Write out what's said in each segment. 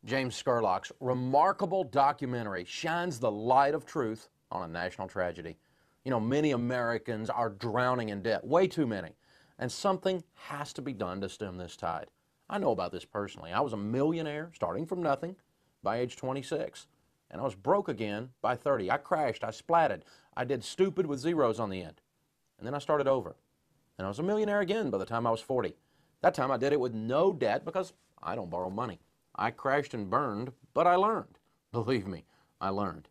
James Scurlock's remarkable documentary shines the light of truth on a national tragedy. You know, many Americans are drowning in debt, way too many, and something has to be done to stem this tide. I know about this personally. I was a millionaire starting from nothing by age 26, and I was broke again by 30. I crashed, I splatted, I did stupid with zeros on the end, and then I started over. And I was a millionaire again by the time I was 40. That time I did it with no debt because I don't borrow money. I crashed and burned, but I learned. Believe me, I learned.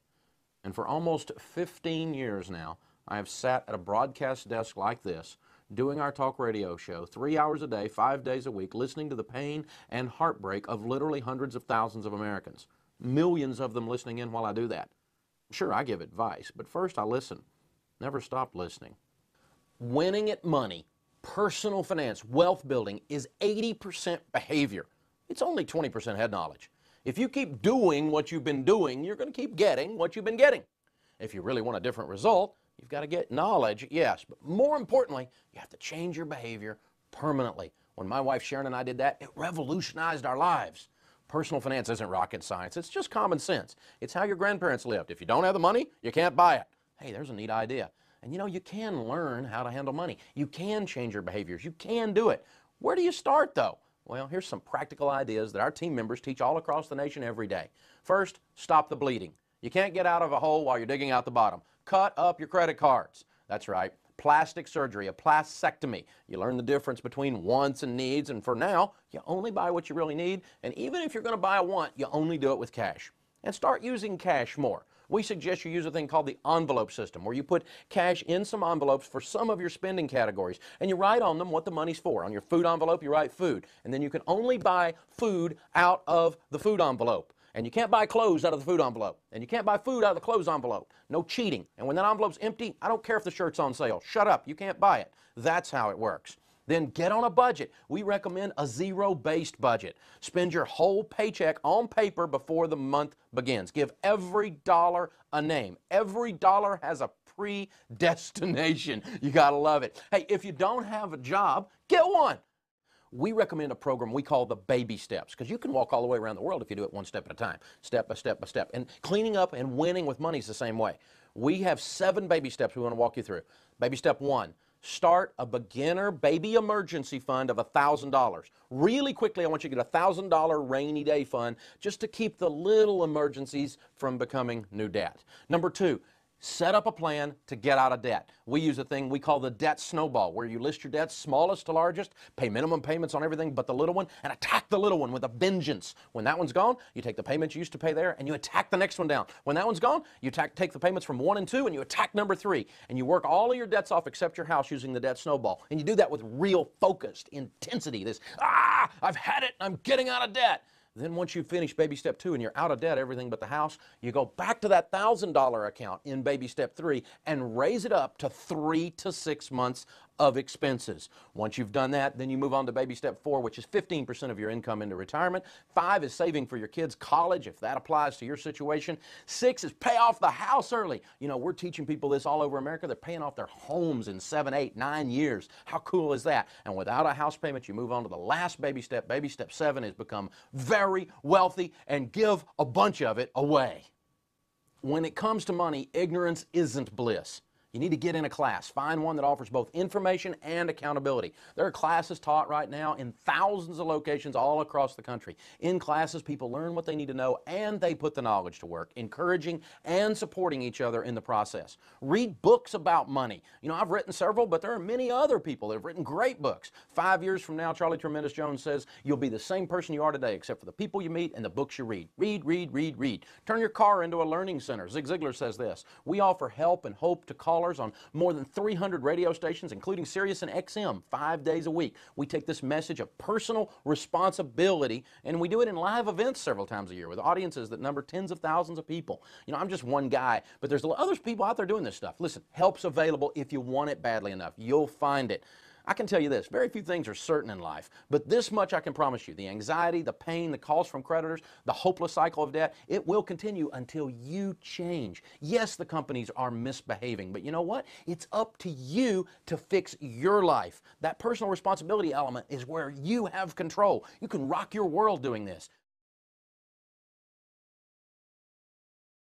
And for almost 15 years now, I have sat at a broadcast desk like this, doing our talk radio show 3 hours a day, 5 days a week, listening to the pain and heartbreak of literally hundreds of thousands of Americans. Millions of them listening in while I do that. Sure, I give advice, but first I listen. Never stop listening. Winning at money, personal finance, wealth building is 80% behavior. It's only 20% head knowledge. If you keep doing what you've been doing, you're going to keep getting what you've been getting. If you really want a different result, you've got to get knowledge, yes, but more importantly, you have to change your behavior permanently. When my wife Sharon and I did that, it revolutionized our lives. Personal finance isn't rocket science. It's just common sense. It's how your grandparents lived. If you don't have the money, you can't buy it. Hey, there's a neat idea. And you know, you can learn how to handle money. You can change your behaviors. You can do it. Where do you start, though? Well, here's some practical ideas that our team members teach all across the nation every day. First, stop the bleeding. You can't get out of a hole while you're digging out the bottom. Cut up your credit cards. That's right. Plastic surgery, a plastectomy. You learn the difference between wants and needs, and for now, you only buy what you really need, and even if you're going to buy a want, you only do it with cash. And start using cash more. We suggest you use a thing called the envelope system, where you put cash in some envelopes for some of your spending categories, and you write on them what the money's for. On your food envelope, you write food, and then you can only buy food out of the food envelope. And you can't buy clothes out of the food envelope. And you can't buy food out of the clothes envelope. No cheating. And when that envelope's empty, I don't care if the shirt's on sale. Shut up. You can't buy it. That's how it works. Then get on a budget. We recommend a zero-based budget. Spend your whole paycheck on paper before the month begins. Give every dollar a name. Every dollar has a predestination. You gotta love it. Hey, if you don't have a job, get one. We recommend a program we call the baby steps, because you can walk all the way around the world if you do it one step at a time, step by step by step. And cleaning up and winning with money is the same way. We have 7 baby steps we want to walk you through. Baby step 1. Start a beginner baby emergency fund of $1,000. Really quickly, I want you to get a $1,000 rainy day fund just to keep the little emergencies from becoming new debt. Number 2, set up a plan to get out of debt. We use a thing we call the Debt Snowball, where you list your debts smallest to largest, pay minimum payments on everything but the little one, and attack the little one with a vengeance. When that one's gone, you take the payments you used to pay there and you attack the next one down. When that one's gone, you take the payments from 1 and 2 and you attack number 3. And you work all of your debts off except your house using the Debt Snowball. And you do that with real focused intensity. This, I've had it, I'm getting out of debt. Then once you finish baby step 2 and you're out of debt, everything but the house, you go back to that $1,000 account in baby step 3 and raise it up to 3 to 6 months of expenses. Once you've done that, then you move on to baby step 4, which is 15% of your income into retirement. 5 is saving for your kids' college, if that applies to your situation. 6 is pay off the house early. You know, we're teaching people this all over America. They're paying off their homes in 7, 8, 9 years. How cool is that? And without a house payment, you move on to the last baby step. Baby step 7 is become very wealthy and give a bunch of it away. When it comes to money, ignorance isn't bliss. You need to get in a class. Find one that offers both information and accountability. There are classes taught right now in thousands of locations all across the country. In classes, people learn what they need to know and they put the knowledge to work, encouraging and supporting each other in the process. Read books about money. You know, I've written several, but there are many other people that have written great books. 5 years from now, Charlie Tremendous Jones says, you'll be the same person you are today except for the people you meet and the books you read. Read, read, read, read. Turn your car into a learning center. Zig Ziglar says this, we offer help and hope to callers on more than 300 radio stations, including Sirius and XM, 5 days a week. We take this message of personal responsibility, and we do it in live events several times a year with audiences that number tens of thousands of people. You know, I'm just one guy, but there's other people out there doing this stuff. Listen, help's available if you want it badly enough. You'll find it. I can tell you this, very few things are certain in life, but this much I can promise you. The anxiety, the pain, the calls from creditors, the hopeless cycle of debt, it will continue until you change. Yes, the companies are misbehaving, but you know what? It's up to you to fix your life. That personal responsibility element is where you have control. You can rock your world doing this.